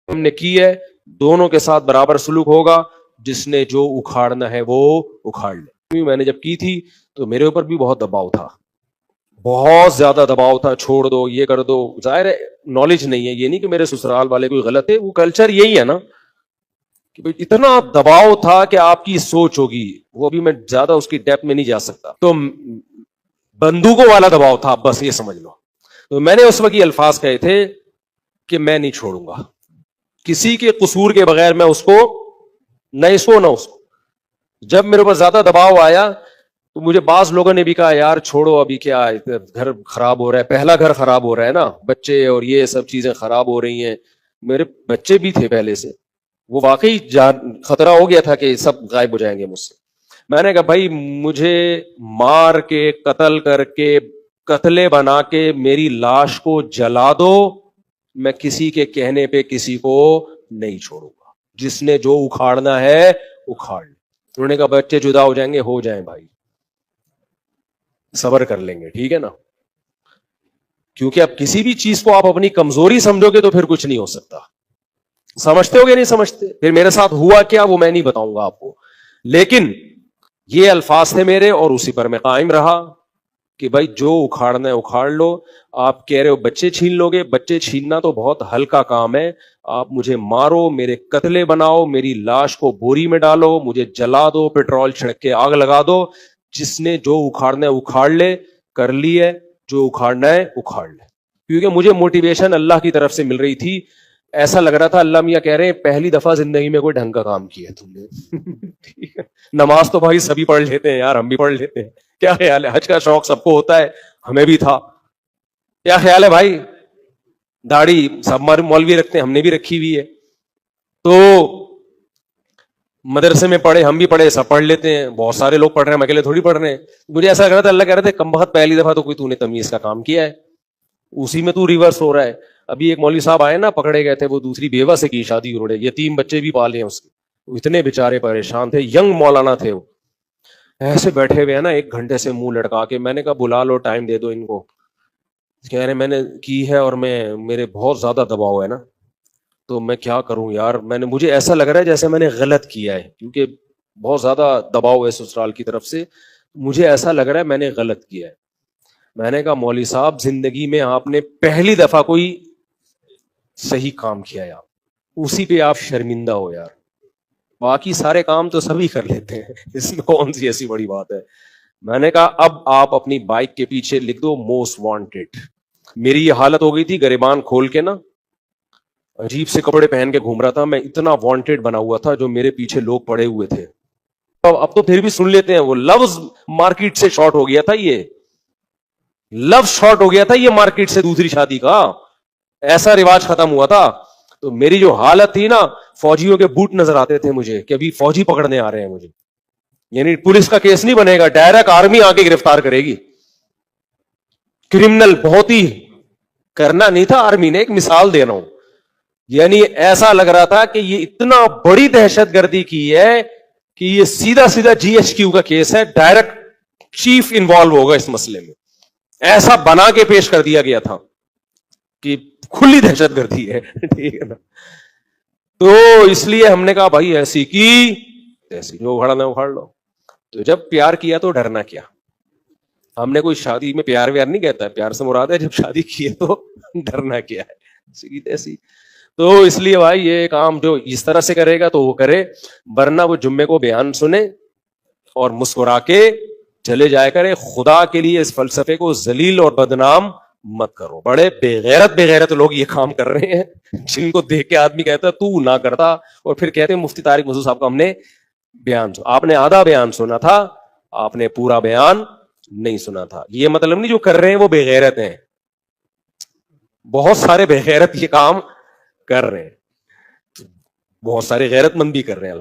ہم نے کی ہے دونوں کے ساتھ برابر سلوک ہوگا، جس نے جو اکھاڑنا ہے وہ اکھاڑ لے. میں نے جب کی تھی تو میرے اوپر بھی بہت دباؤ تھا، بہت زیادہ دباؤ تھا، چھوڑ دو یہ کر دو. ظاہر ہے نالج نہیں ہے، یہ نہیں کہ میرے سسرال والے کوئی غلط ہے، وہ کلچر یہی ہے نا کہ اتنا دباؤ تھا کہ آپ کی سوچ ہوگی، وہ بھی میں زیادہ اس کی ڈیپتھ میں نہیں جا سکتا. تو بندوقوں والا دباؤ تھا، بس یہ سمجھ لو. تو میں نے اس وقت یہ الفاظ کہے تھے کہ میں نہیں چھوڑوں گا کسی کے قصور کے بغیر، میں اس کو نہ اس کو نہ اس کو. جب میرے اوپر زیادہ دباؤ آیا تو مجھے بعض لوگوں نے بھی کہا یار چھوڑو ابھی، کیا گھر خراب ہو رہا ہے، پہلا گھر خراب ہو رہا ہے نا، بچے اور یہ سب چیزیں خراب ہو رہی ہیں. میرے بچے بھی تھے پہلے سے، وہ واقعی خطرہ ہو گیا تھا کہ سب غائب ہو جائیں گے مجھ سے. میں نے کہا بھائی مجھے مار کے قتل کر کے قتلے بنا کے میری لاش کو جلا دو، میں کسی کے کہنے پہ کسی کو نہیں چھوڑوں گا. جس نے جو اکھاڑنا ہے اکھاڑ لے. انہوں نے کہا بچے جدا ہو جائیں گے، ہو جائیں بھائی، صبر کر لیں گے، ٹھیک ہے نا. کیونکہ اب کسی بھی چیز کو آپ اپنی کمزوری سمجھو گے تو پھر کچھ نہیں ہو سکتا. سمجھتے ہو گے نہیں سمجھتے؟ پھر میرے ساتھ ہوا کیا وہ میں نہیں بتاؤں گا آپ کو، لیکن یہ الفاظ تھے میرے اور اسی پر میں قائم رہا کہ بھائی جو اکھاڑنا ہے اکھاڑ لو. آپ کہہ رہے ہو بچے چھین لو گے، بچے چھیننا تو بہت ہلکا کام ہے. آپ مجھے مارو، میرے قتلے بناؤ، میری لاش کو بوری میں ڈالو، مجھے جلا دو، پیٹرول چھڑک کے آگ لگا دو. جس نے جو اکھاڑنا ہے اکھاڑ لے، کر لی ہے، جو اکھاڑنا ہے اکھاڑ لے. کیونکہ مجھے موٹیویشن اللہ کی طرف سے مل رہی تھی. ایسا لگ رہا تھا اللہ میاں کہہ رہے ہیں پہلی دفعہ زندگی میں کوئی ڈھنگ کا کام کیا تم نے. ٹھیک ہے، نماز تو بھائی سبھی پڑھ لیتے ہیں یار، ہم بھی پڑھ لیتے ہیں، کیا خیال ہے؟ حج کا شوق سب کو ہوتا ہے، ہمیں بھی تھا. کیا خیال ہے بھائی؟ داڑھی سب مولوی رکھتے ہیں، ہم نے بھی رکھی ہوئی ہے. تو مدرسے میں پڑھے، ہم بھی پڑھے، سب پڑھ لیتے ہیں، بہت سارے لوگ پڑھ رہے ہیں، ہم اکیلے تھوڑی پڑھ رہے ہیں. مجھے ایسا لگ رہا تھا اللہ کہہ رہے تھے کم بخت پہلی دفعہ تو کوئی تو نے تمیز کا کام کیا ہے، اسی میں تو ریورس ہو رہا ہے. ابھی ایک مولوی صاحب آئے نا، پکڑے گئے تھے، وہ دوسری بیوہ سے کی شادی ہو رہے، یتیم بچے بھی پالے ہیں اس کے. اتنے بیچارے پریشان تھے، ینگ مولانا تھے وہ، ایسے بیٹھے ہوئے ہیں نا 1 گھنٹے سے منہ لٹکا کے. میں نے کہا بلا لو، ٹائم دے دو ان کو. کہہ رہے میں نے کی ہے اور میرے بہت زیادہ دباؤ ہے نا، تو میں کیا کروں یار. مجھے ایسا لگ رہا ہے جیسے میں نے غلط کیا ہے، کیونکہ بہت زیادہ دباؤ ہے سسرال کی طرف سے. مجھے ایسا لگ رہا ہے میں نے غلط کیا ہے. میں نے کہا مولوی صاحب زندگی میں آپ نے پہلی دفعہ کوئی صحیح کام کیا ہے، اسی پہ آپ شرمندہ ہو یار، باقی سارے کام تو سبھی کر لیتے ہیں، اس میں کون سی ایسی بڑی بات ہے. میں نے کہا اب آپ اپنی بائک کے پیچھے لکھ دو موسٹ وانٹیڈ. میری یہ حالت ہو گئی تھی، گریبان کھول کے نا عجیب سے کپڑے پہن کے گھوم رہا تھا میں، اتنا وانٹیڈ بنا ہوا تھا، جو میرے پیچھے لوگ پڑے ہوئے تھے. اب تو پھر بھی سن لیتے ہیں، وہ لفظ مارکیٹ سے شارٹ ہو گیا تھا، یہ لفظ شارٹ ہو گیا تھا یہ مارکیٹ سے، دوسری شادی کا ایسا رواج ختم ہوا تھا. تو میری جو حالت تھی نا، فوجیوں کے بوٹ نظر آتے تھے مجھے کہ ابھی فوجی پکڑنے آ رہے ہیں مجھے. یعنی پولیس کا کیس نہیں بنے گا، ڈائریکٹ آرمی آ کے گرفتار کرے گی. کرمنل بہت ہی کرنا نہیں تھا آرمی نے، ایک مثال دے رہا ہوں. یعنی ایسا لگ رہا تھا کہ یہ اتنا بڑی دہشت گردی کی ہے کہ یہ سیدھا سیدھا GHQ کا کیس ہے، ڈائریکٹ چیف انوالو ہوگا اس مسئلے میں. ایسا بنا کے پیش کر دیا گیا تھا کہ کھلی دہشت گردی ہے. ٹھیک ہے نا. تو اس لیے ہم نے کہا بھائی ایسی کی ایسی، جو اکھاڑنا اکھاڑ لو. تو جب پیار کیا تو ڈرنا کیا. ہم نے کوئی شادی میں پیار ویار نہیں کہتا ہے، پیار سے مراد ہے جب شادی کی ہے تو ڈرنا کیا ہے، ایسی. تو اس لیے بھائی یہ کام جو اس طرح سے کرے گا تو وہ کرے، ورنہ وہ جمعے کو بیان سنے اور مسکرا کے چلے جائے کرے. خدا کے لیے اس فلسفے کو ذلیل اور بدنام مت کرو. بڑے بے غیرت لوگ یہ کام کر رہے ہیں، جن کو دیکھ کے آدمی کہتا تو نہ کرتا، اور پھر کہتے ہیں مفتی طارق مسعود صاحب کا ہم نے بیان سنا. آپ نے آدھا بیان سنا تھا، آپ نے پورا بیان نہیں سنا تھا. یہ مطلب نہیں جو کر رہے ہیں وہ بے غیرت ہیں، بہت سارے بے غیرت یہ کام کر رہے ہیں، بہت سارے غیرت مند بھی کر رہے ہیں.